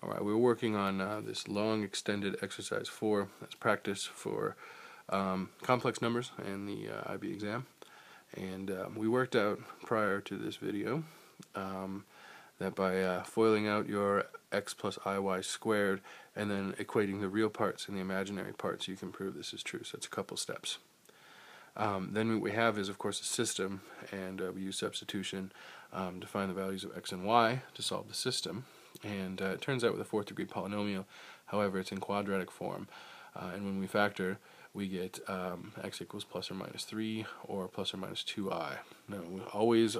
Alright, we're working on this long extended exercise 4. That's practice for complex numbers and the IB exam. And we worked out prior to this video that by foiling out your x plus iy squared and then equating the real parts and the imaginary parts, you can prove this is true. So it's a couple steps. Then what we have is, of course, a system, and we use substitution to find the values of x and y to solve the system. And it turns out with a fourth degree polynomial, however, it's in quadratic form. And when we factor, we get x equals plus or minus 3 or plus or minus 2i. Now, we always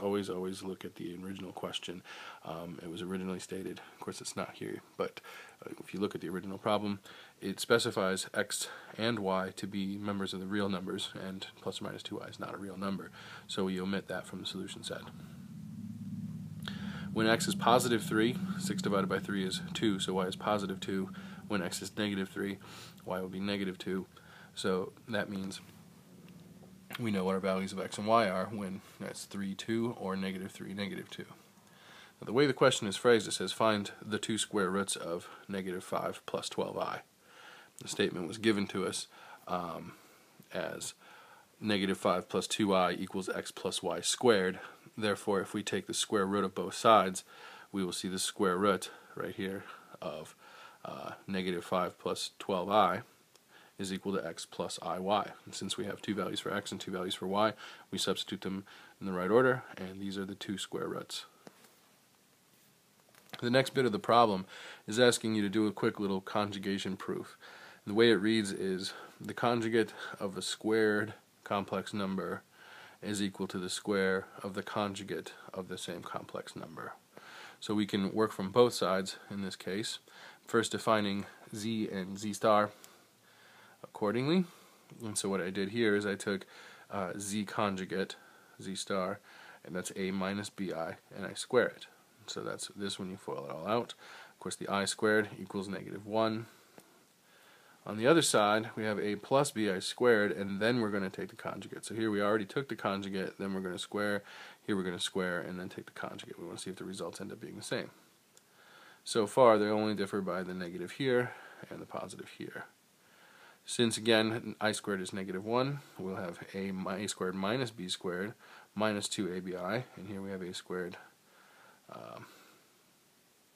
look at the original question. It was originally stated, of course it's not here, but if you look at the original problem, it specifies x and y to be members of the real numbers, and plus or minus 2i is not a real number. So we omit that from the solution set. When x is positive 3, 6 divided by 3 is 2, so y is positive 2. When x is negative 3, y will be negative 2. So that means we know what our values of x and y are when that's 3, 2, or negative 3, negative 2. Now, the way the question is phrased, it says find the two square roots of negative 5 plus 12i. The statement was given to us as negative 5 plus 2i equals x plus y squared. Therefore, if we take the square root of both sides, we will see the square root right here of negative 5 plus 12i is equal to x plus iy. And since we have two values for x and two values for y, we substitute them in the right order, and these are the two square roots. The next bit of the problem is asking you to do a quick little conjugation proof. And the way it reads is the conjugate of a squared complex number is equal to the square of the conjugate of the same complex number. So we can work from both sides in this case, first defining z and z star accordingly. And so what I did here is I took z conjugate, z star, and that's a minus bi, and I square it. So that's this when you FOIL it all out. Of course, the I squared equals negative 1. On the other side, we have a plus bi squared, and then we're going to take the conjugate. So here we already took the conjugate, then we're going to square, here we're going to square, and then take the conjugate. We want to see if the results end up being the same. So far, they only differ by the negative here and the positive here. Since, again, I squared is negative 1, we'll have a squared minus b squared minus 2abi, and here we have a squared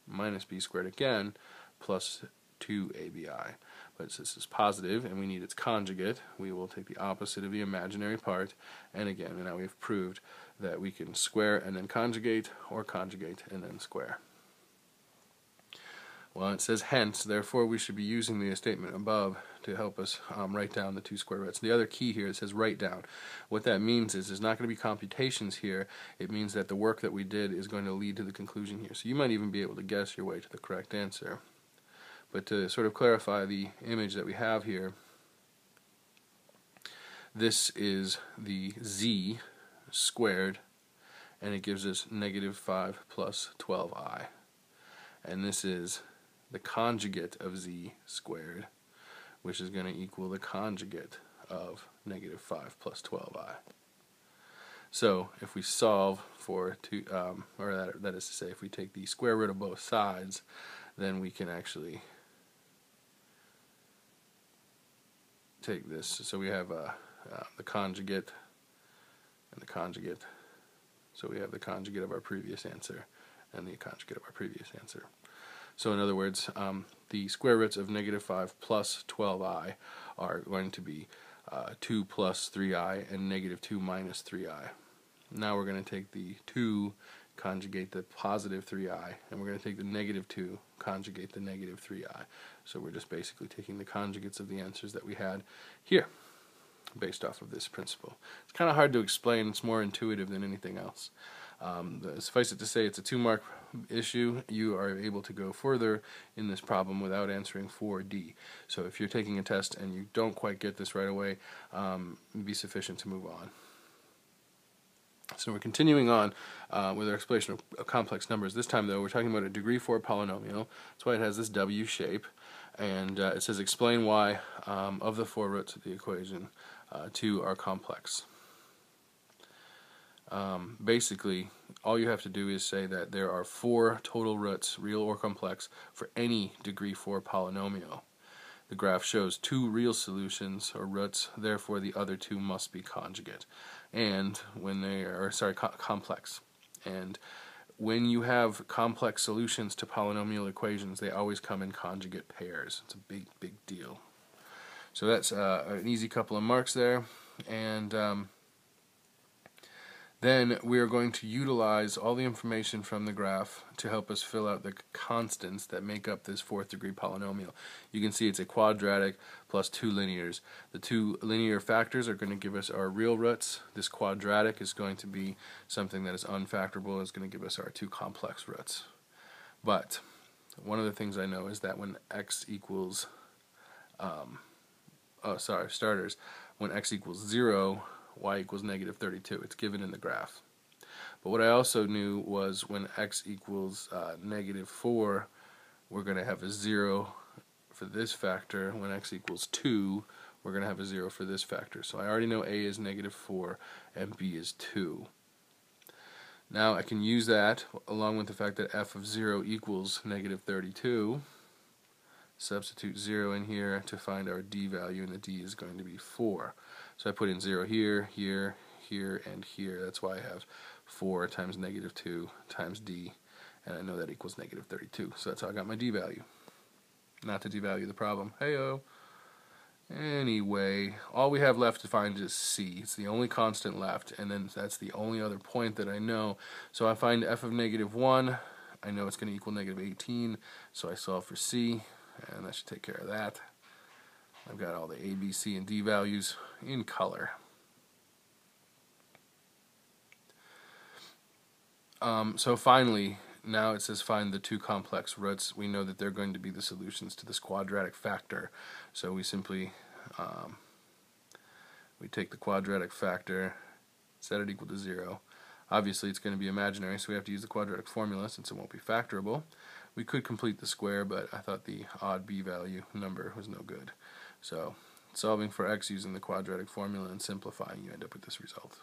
minus b squared again plus 2abi. But since it's positive and we need its conjugate, we will take the opposite of the imaginary part, and again, now we've proved that we can square and then conjugate, or conjugate and then square. Well, it says hence, therefore we should be using the statement above to help us write down the two square roots. The other key here, it says write down. What that means is there's not going to be computations here. It means that the work that we did is going to lead to the conclusion here. So you might even be able to guess your way to the correct answer. But to sort of clarify the image that we have here, this is the z squared, and it gives us negative 5 plus 12i. And this is the conjugate of z squared, which is going to equal the conjugate of negative 5 plus 12i. So if we solve for that is to say, if we take the square root of both sides, then we can actually take this. So we have the conjugate and the conjugate. So we have the conjugate of our previous answer and the conjugate of our previous answer. So in other words, the square roots of negative 5 plus 12i are going to be 2 plus 3i and negative 2 minus 3i. Now we're going to take the 2, conjugate the positive 3i, and we're going to take the negative 2, conjugate the negative 3i. So we're just basically taking the conjugates of the answers that we had here, based off of this principle. It's kind of hard to explain. It's more intuitive than anything else. Suffice it to say, it's a 2-mark issue. You are able to go further in this problem without answering 4D. So if you're taking a test and you don't quite get this right away, it'd be sufficient to move on. So we're continuing on with our explanation of complex numbers. This time, though, we're talking about a degree 4 polynomial. That's why it has this W shape. And it says explain why of the 4 roots of the equation 2 are complex. Basically, all you have to do is say that there are 4 total roots, real or complex, for any degree 4 polynomial. The graph shows 2 real solutions or roots, therefore the other 2 must be conjugate. And when they are, complex. And when you have complex solutions to polynomial equations, they always come in conjugate pairs. It's a big, big deal. So that's an easy couple of marks there. And then we are going to utilize all the information from the graph to help us fill out the constants that make up this 4th degree polynomial. You can see it's a quadratic plus 2 linears. The 2 linear factors are going to give us our real roots. This quadratic is going to be something that is unfactorable. It's going to give us our 2 complex roots. But one of the things I know is that when x equals, when x equals 0, y equals negative 32. It's given in the graph. But what I also knew was when x equals negative 4, we're going to have a 0 for this factor. When x equals 2, we're going to have a 0 for this factor. So I already know a is negative 4 and b is 2. Now I can use that along with the fact that f of 0 equals negative 32. Substitute 0 in here to find our d value, and the d is going to be 4. So I put in 0 here, here, here, and here. That's why I have 4 times negative 2 times d, and I know that equals negative 32. So that's how I got my d value. Not to devalue the problem. Hey-o. Anyway, all we have left to find is c. It's the only constant left, and then that's the only other point that I know. So I find f of negative 1. I know it's going to equal negative 18, so I solve for c, and that should take care of that. I've got all the a, b, c, and d values in color. So finally, now it says find the 2 complex roots. We know that they're going to be the solutions to this quadratic factor. So we simply we take the quadratic factor, set it equal to 0. Obviously it's going to be imaginary, so we have to use the quadratic formula since it won't be factorable. We could complete the square, but I thought the odd b value number was no good. So solving for x using the quadratic formula and simplifying, you end up with this result.